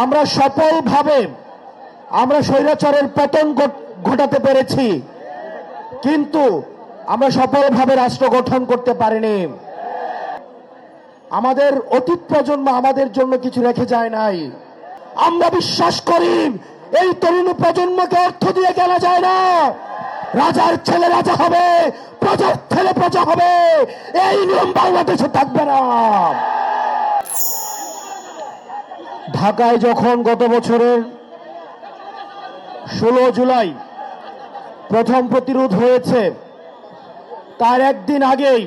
আমরা সফলভাবে আমরা স্বৈরাচারের পতন ঘটাতে পেরেছি, কিন্তু আমরা সফলভাবে রাষ্ট্র গঠন করতে পারিনি। আমাদের অতীত প্রজন্ম আমাদের জন্য কিছু রেখে যায় নাই। আমরা বিশ্বাস করি এই তরুণ প্রজন্মকে অর্থ দিয়ে কেনা যায় না। রাজার ছেলে রাজা হবে, প্রজার ছেলে প্রজা হবে, এই নিয়ম বাংলাদেশে থাকবে না। ঢাকায় যখন গত বছরের 16 জুলাই প্রথম প্রতিরোধ হয়েছে, তার একদিন আগেই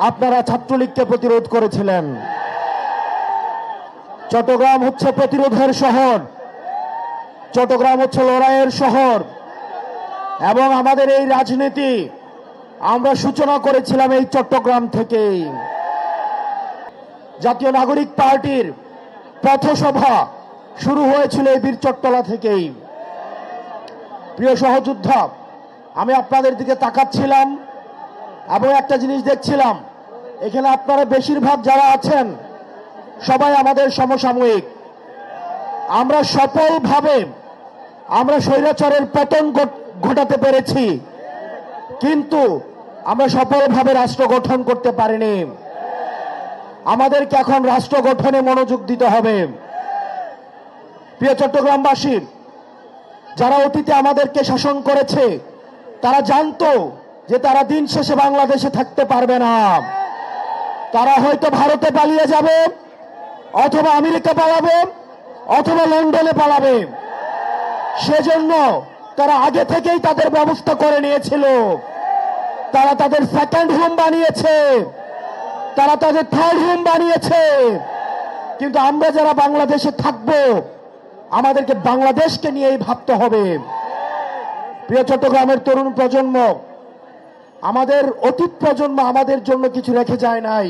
আপনারা ছাত্রলীগকে প্রতিরোধ করেছিলেন। চট্টগ্রাম হচ্ছে প্রতিরোধের শহর, চট্টগ্রাম হচ্ছে লড়াইয়ের শহর, এবং আমাদের এই রাজনীতি আমরা সূচনা করেছিলাম এই চট্টগ্রাম থেকেই। জাতীয় নাগরিক পার্টির পথসভা শুরু হয়েছিল এই বীরচট্টলা থেকেই। প্রিয় সহযোদ্ধা, আমি আপনাদের দিকে তাকাচ্ছিলাম এবং একটা জিনিস দেখছিলাম, এখানে আপনারা বেশিরভাগ যারা আছেন সবাই আমাদের সমসাময়িক। আমরা সফলভাবে আমরা স্বৈরাচারের পতন ঘটাতে পেরেছি, কিন্তু আমরা সফলভাবে রাষ্ট্র গঠন করতে পারিনি। আমাদেরকে এখন রাষ্ট্র গঠনে মনোযোগ দিতে হবে। প্রিয় চট্টগ্রামবাসী, যারা অতীতে আমাদেরকে শাসন করেছে তারা জানতো যে তারা দিন শেষে বাংলাদেশে থাকতে পারবে না। তারা হয়তো ভারতে পালিয়ে যাবে, অথবা আমেরিকা পালাবে, অথবা লন্ডনে পালাবে। সেজন্য তারা আগে থেকেই তাদের ব্যবস্থা করে নিয়েছিল। তারা তাদের সেকেন্ড হোম বানিয়েছে, তারা তাদের থার্ড হোম বানিয়েছে। কিন্তু আমরা যারা বাংলাদেশে থাকবো, আমাদেরকে বাংলাদেশকে নিয়েই ভাবতে হবে। প্রিয় চট্টগ্রামের তরুণ প্রজন্ম, আমাদের অতীত প্রজন্ম আমাদের জন্য কিছু রেখে যায় নাই।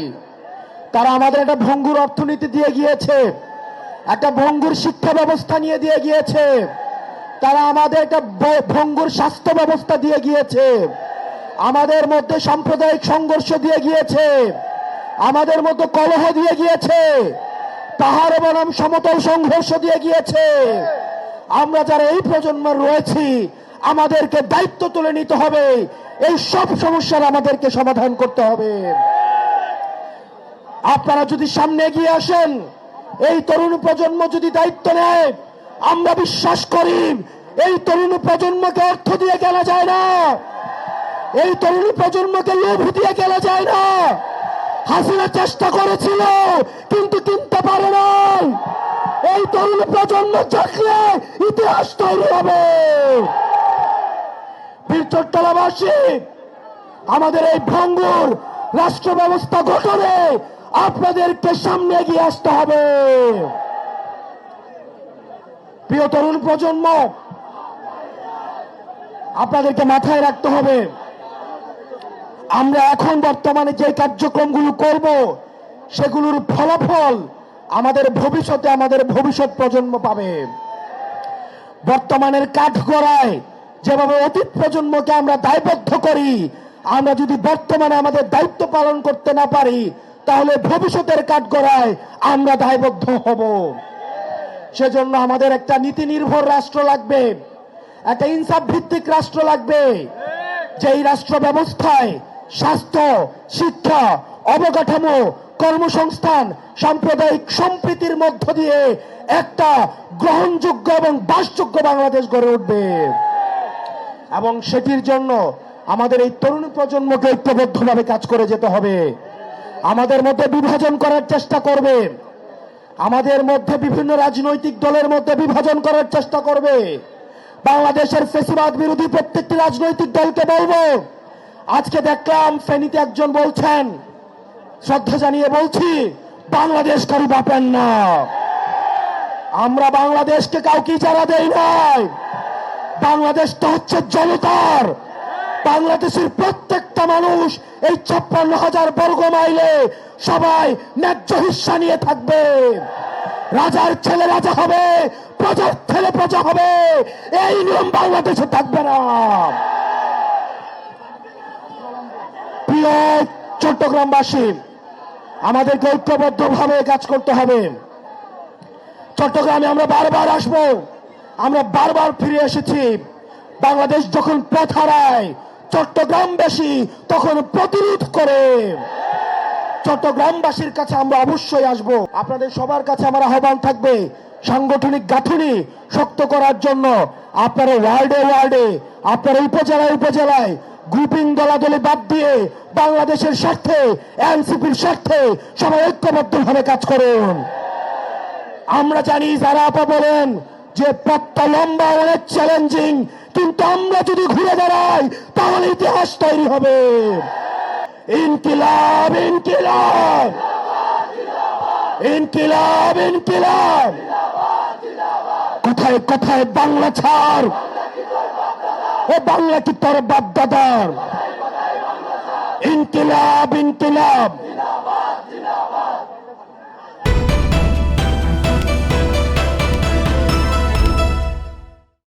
তারা আমাদের একটা ভঙ্গুর অর্থনীতি দিয়ে গিয়েছে, একটা ভঙ্গুর শিক্ষা ব্যবস্থা নিয়ে দিয়ে গিয়েছে, তারা আমাদের একটা ভঙ্গুর স্বাস্থ্য ব্যবস্থা দিয়ে গিয়েছে, আমাদের মধ্যে সাম্প্রদায়িক সংঘর্ষ দিয়ে গিয়েছে, আমাদের মধ্যে কলহ দিয়ে গিয়েছে, পাহাড় বনাম সমতল সংঘর্ষ দিয়ে গিয়েছে। আমরা যারা এই প্রজন্ম রয়েছি, আমাদেরকে দায়িত্ব তুলে নিতে হবে। এই সব সমস্যার আমাদেরকে সমাধান করতে হবে। আপনারা যদি সামনে এগিয়ে আসেন, এই তরুণ প্রজন্ম যদি দায়িত্ব নেয়, আমরা বিশ্বাস করি এই তরুণ প্রজন্মকে অর্থ দিয়ে কেনা যায় না, এই তরুণ প্রজন্মকে লোভ দিয়ে কেনা যায় না। হাসিনা চেষ্টা করেছিল কিন্তু কিনতে পারে নাই। এই তরুণ প্রজন্ম জাগলে ইতিহাস তৈরি হবে। বীরচট্টলাবাসী, আমাদের এই ভঙ্গুর রাষ্ট্র ব্যবস্থা গঠনে আপনাদেরকে সামনে এগিয়ে আসতে হবে। প্রিয় তরুণ প্রজন্ম, আপনাদেরকে মাথায় রাখতে হবে, আমরা এখন বর্তমানে যে কার্যক্রমগুলো করব সেগুলোর ফলাফল আমাদের ভবিষ্যতে আমাদের ভবিষ্যৎ প্রজন্ম পাবে। বর্তমানের কাঠগড়ায় যেভাবে অতীত প্রজন্মকে আমরা দায়বদ্ধ করি, আমরা যদি বর্তমানে আমাদের দায়িত্ব পালন করতে না পারি, তাহলে ভবিষ্যতের কাঠগড়ায় আমরা দায়বদ্ধ হব। সেজন্য আমাদের একটা নীতি নির্ভর রাষ্ট্র লাগবে, একটা ইনসাফ ভিত্তিক রাষ্ট্র লাগবে, যেই রাষ্ট্র ব্যবস্থায় স্বাস্থ্য, শিক্ষা, অবকাঠামো, কর্মসংস্থান, সাম্প্রদায়িক সম্প্রীতির মধ্য দিয়ে একটা গ্রহণযোগ্য এবং বাসযোগ্য বাংলাদেশ গড়ে উঠবে। এবং সেটির জন্য আমাদের এই তরুণ প্রজন্মকে ঐক্যবদ্ধভাবে কাজ করে যেতে হবে। আমাদের মধ্যে বিভাজন করার চেষ্টা করবে, আমাদের মধ্যে বিভিন্ন রাজনৈতিক দলের মধ্যে বিভাজন করার চেষ্টা করবে। বাংলাদেশের ফ্যাসিবাদ বিরোধী প্রত্যেকটি রাজনৈতিক দলকে বলবো, আজকে দেখলাম ফেনীতে একজন বলছেন, শ্রদ্ধা জানিয়ে বলছি, বাংলাদেশ কারো বাপের না। আমরা বাংলাদেশকে কাউকে ইজারা দেই নাই। বাংলাদেশটা হচ্ছে জনতার। বাংলাদেশের প্রত্যেকটা মানুষ এই 56,000 বর্গ মাইলে সবাই ন্যায্য হিস্সা নিয়ে থাকবে। রাজার ছেলে রাজা হবে, প্রজার ছেলে প্রজা হবে, এই নিয়ম বাংলাদেশে থাকবে না। প্রিয় চট্টগ্রামবাসী, আমাদেরকে ঐক্যবদ্ধভাবে কাজ করতে হবে। চট্টগ্রামে আমরা বারবার আসব। আমরা বারবার ফিরে এসেছি। বাংলাদেশ যখন পথ হারায়, চট্টগ্রামবাসী তখন প্রতিরোধ করে। চট্টগ্রামবাসীর কাছে আমরা অবশ্যই আসব। আপনাদের সবার কাছে আমার আহ্বান থাকবে, সাংগঠনিক গাঁথুনি শক্ত করার জন্য আপনারা ওয়ার্ডে ওয়ার্ডে, আপনারা উপজেলায় উপজেলায় গ্রুপিং দলাদলি বাদ দিয়ে বাংলাদেশের স্বার্থে, এনসিপির স্বার্থে সবাই ঐক্যবদ্ধভাবে কাজ করুন। আমরা জানি যারা আপা বলেন যে পথটা লম্বা, অনেক চ্যালেঞ্জিং, কিন্তু আমরা যদি ঘুরে দাঁড়াই তাহলে ইতিহাস তৈরি হবে। ইনকিলাব ইনকিলাব ইনকিলাব ইনকিলাব। কোথায় কোথায় বাংলা ছাড়, ও বাংলা কি তোর বাপ দাদার? ইনকিলাব ইনকিলাব।